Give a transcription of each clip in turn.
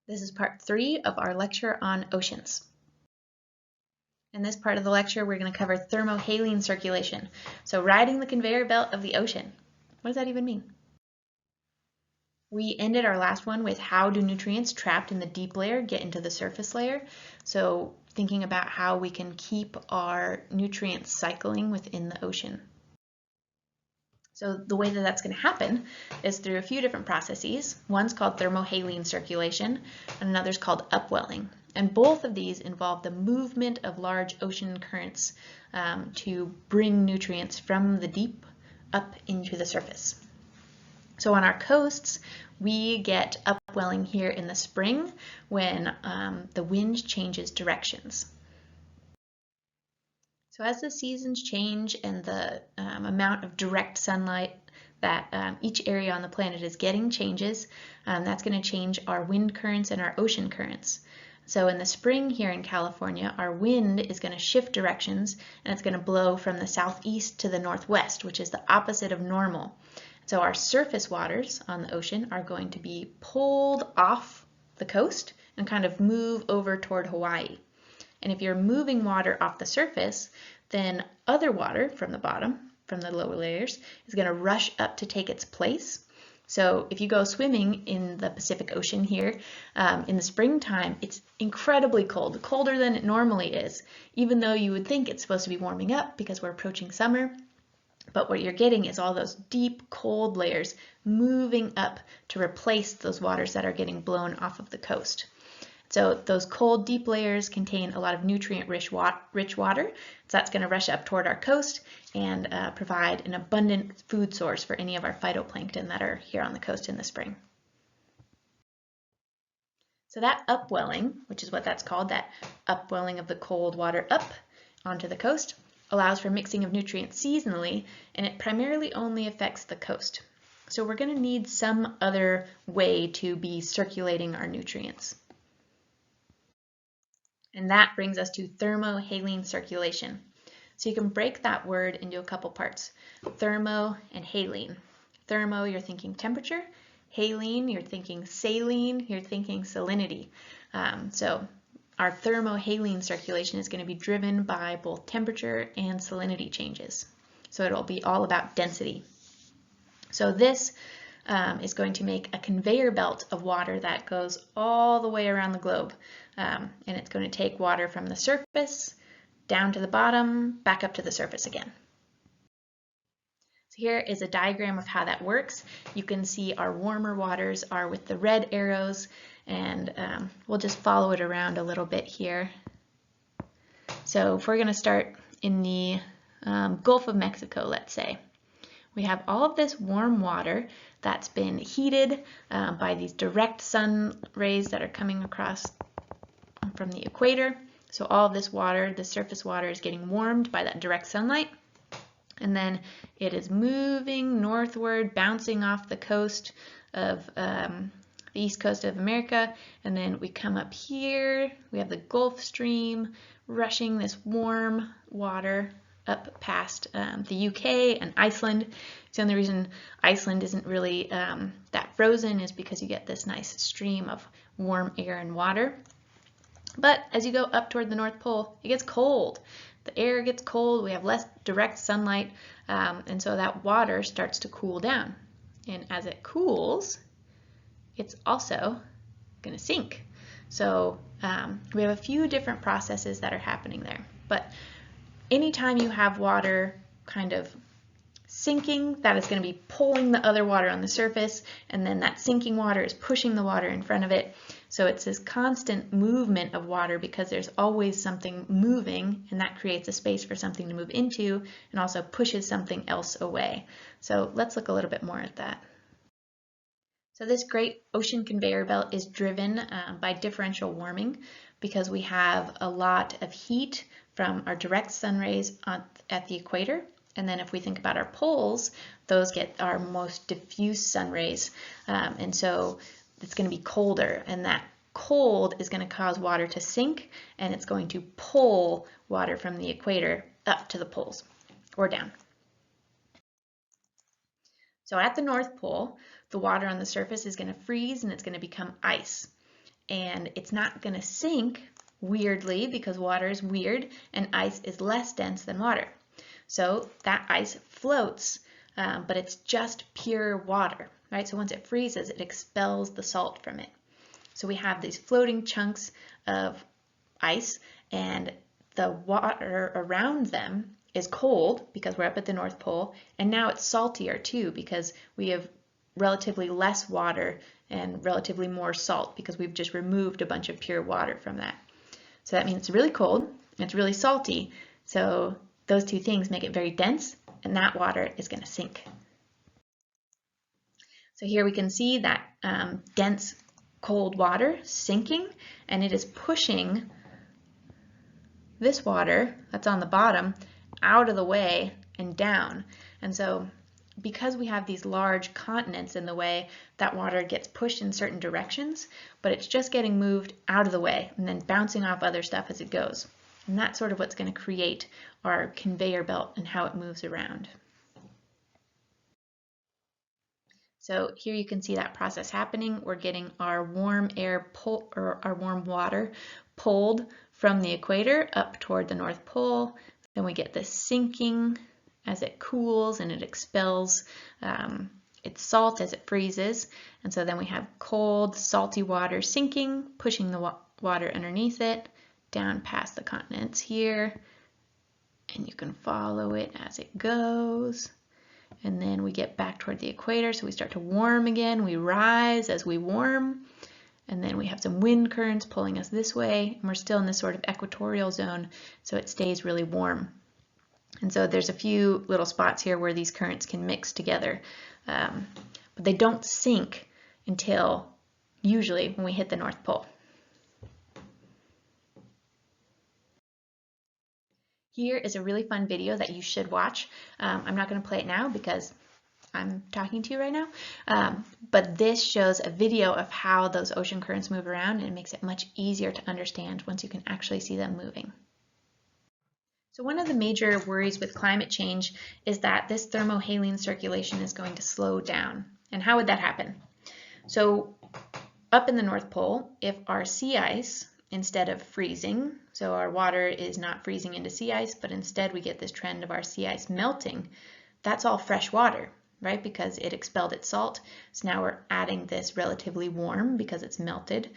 This is part 3 of our lecture on oceans. In this part of the lecture, we're going to cover thermohaline circulation, so riding the conveyor belt of the ocean. What does that even mean? We ended our last one with how do nutrients trapped in the deep layer get into the surface layer, so thinking about how we can keep our nutrients cycling within the ocean. So the way that that's going to happen is through a few different processes. One's called thermohaline circulation, and another's called upwelling. And both of these involve the movement of large ocean currents to bring nutrients from the deep up into the surface. So on our coasts, we get upwelling here in the spring when the wind changes directions. So as the seasons change and the amount of direct sunlight that each area on the planet is getting changes, that's going to change our wind currents and our ocean currents. So in the spring here in California, our wind is going to shift directions and it's going to blow from the southeast to the northwest, which is the opposite of normal. So our surface waters on the ocean are going to be pulled off the coast and kind of move over toward Hawaii. And if you're moving water off the surface, then other water from the bottom, from the lower layers, is going to rush up to take its place. So if you go swimming in the Pacific Ocean here in the springtime, it's incredibly cold, colder than it normally is, even though you would think it's supposed to be warming up because we're approaching summer. But what you're getting is all those deep, cold layers moving up to replace those waters that are getting blown off of the coast. So those cold, deep layers contain a lot of nutrient-rich water, so that's going to rush up toward our coast and provide an abundant food source for any of our phytoplankton that are here on the coast in the spring. So that upwelling, which is what that's called, that upwelling of the cold water up onto the coast, allows for mixing of nutrients seasonally, and it primarily only affects the coast. So we're going to need some other way to be circulating our nutrients. And that brings us to thermohaline circulation. So you can break that word into a couple parts, thermo and haline. Thermo, you're thinking temperature. Haline, you're thinking saline, you're thinking salinity. So our thermohaline circulation is going to be driven by both temperature and salinity changes. So it'll be all about density. So this is going to make a conveyor belt of water that goes all the way around the globe. And it's going to take water from the surface down to the bottom, back up to the surface again. So here is a diagram of how that works. You can see our warmer waters are with the red arrows, and we'll just follow it around a little bit here. So if we're going to start in the Gulf of Mexico, let's say, we have all of this warm water that's been heated by these direct sun rays that are coming across from the equator. So all of this water, the surface water, is getting warmed by that direct sunlight. And then it is moving northward, bouncing off the coast of the east coast of America. And then we come up here, we have the Gulf Stream rushing this warm water up past the UK and Iceland. So the only reason Iceland isn't really that frozen is because you get this nice stream of warm air and water. But as you go up toward the North Pole, it gets cold. The air gets cold, we have less direct sunlight, and so that water starts to cool down. And as it cools, it's also going to sink. So we have a few different processes that are happening there. But anytime you have water kind of sinking, that is going to be pulling the other water on the surface, and then that sinking water is pushing the water in front of it. So it's this constant movement of water because there's always something moving, and that creates a space for something to move into and also pushes something else away. So let's look a little bit more at that. So this great ocean conveyor belt is driven by differential warming because we have a lot of heat from our direct sun rays at the equator. And then if we think about our poles, those get our most diffuse sun rays. And so it's going to be colder, and that cold is going to cause water to sink, and it's going to pull water from the equator up to the poles or down. So at the North Pole, the water on the surface is going to freeze and it's going to become ice. and it's not going to sink weirdly because water is weird and ice is less dense than water. So that ice floats, but it's just pure water, right? So once it freezes, it expels the salt from it. So we have these floating chunks of ice, and the water around them is cold because we're up at the North Pole, and now it's saltier too because we have relatively less water and relatively more salt because we've just removed a bunch of pure water from that. So that means it's really cold and it's really salty. So those two things make it very dense, and that water is going to sink. So here we can see that dense cold water sinking, and it is pushing this water that's on the bottom out of the way and down. And so because we have these large continents in the way, that water gets pushed in certain directions, but it's just getting moved out of the way and then bouncing off other stuff as it goes. And that's sort of what's going to create our conveyor belt and how it moves around. So here you can see that process happening. We're getting our warm air or our warm water pulled from the equator up toward the North Pole. Then we get this sinking as it cools and it expels its salt as it freezes. And so then we have cold, salty water sinking, pushing the water underneath it down past the continents here. And you can follow it as it goes. And then we get back toward the equator, so we start to warm again. We rise as we warm, and then we have some wind currents pulling us this way, and we're still in this sort of equatorial zone, so it stays really warm. And so there's a few little spots here where these currents can mix together, but they don't sink until usually when we hit the North Pole. Here is a really fun video that you should watch. I'm not going to play it now because I'm talking to you right now, but this shows a video of how those ocean currents move around, and it makes it much easier to understand once you can actually see them moving. So one of the major worries with climate change is that this thermohaline circulation is going to slow down. And how would that happen? So up in the North Pole, if our sea ice, instead of freezing, so our water is not freezing into sea ice, but instead we get this trend of our sea ice melting, that's all fresh water, right? Because it expelled its salt. So now we're adding this relatively warm, because it's melted,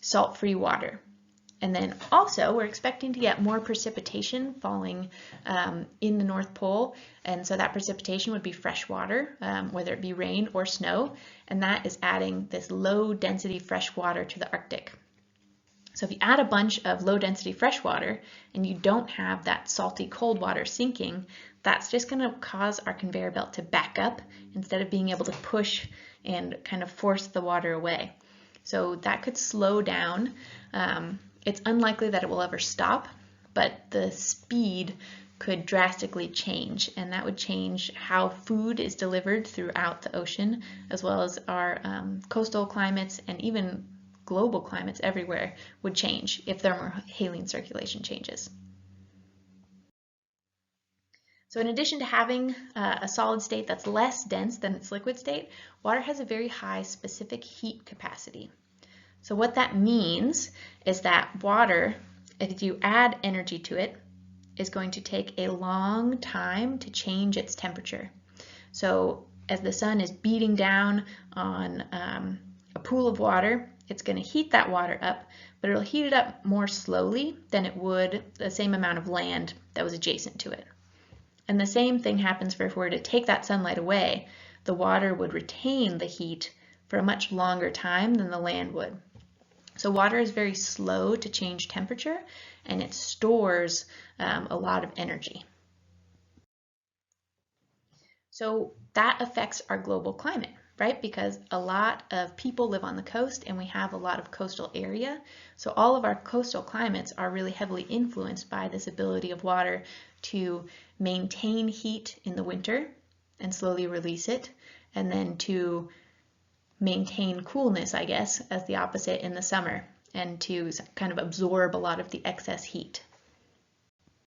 salt-free water. And then also we're expecting to get more precipitation falling in the North Pole, and so that precipitation would be fresh water, whether it be rain or snow, and that is adding this low density fresh water to the Arctic. So if you add a bunch of low density fresh water and you don't have that salty cold water sinking, that's just going to cause our conveyor belt to back up instead of being able to push and kind of force the water away. So that could slow down. It's unlikely that it will ever stop, but the speed could drastically change, and that would change how food is delivered throughout the ocean, as well as our coastal climates and even global climates everywhere would change if thermohaline circulation changes. So in addition to having a solid state that's less dense than its liquid state, water has a very high specific heat capacity. So what that means is that water, if you add energy to it, is going to take a long time to change its temperature. So as the sun is beating down on a pool of water, it's going to heat that water up, but it'll heat it up more slowly than it would the same amount of land that was adjacent to it. And the same thing happens for if we were to take that sunlight away, the water would retain the heat for a much longer time than the land would. So water is very slow to change temperature, and it stores a lot of energy. So that affects our global climate, right? Because a lot of people live on the coast and we have a lot of coastal area. So all of our coastal climates are really heavily influenced by this ability of water to maintain heat in the winter and slowly release it, and then to maintain coolness, I guess, as the opposite in the summer, and to kind of absorb a lot of the excess heat.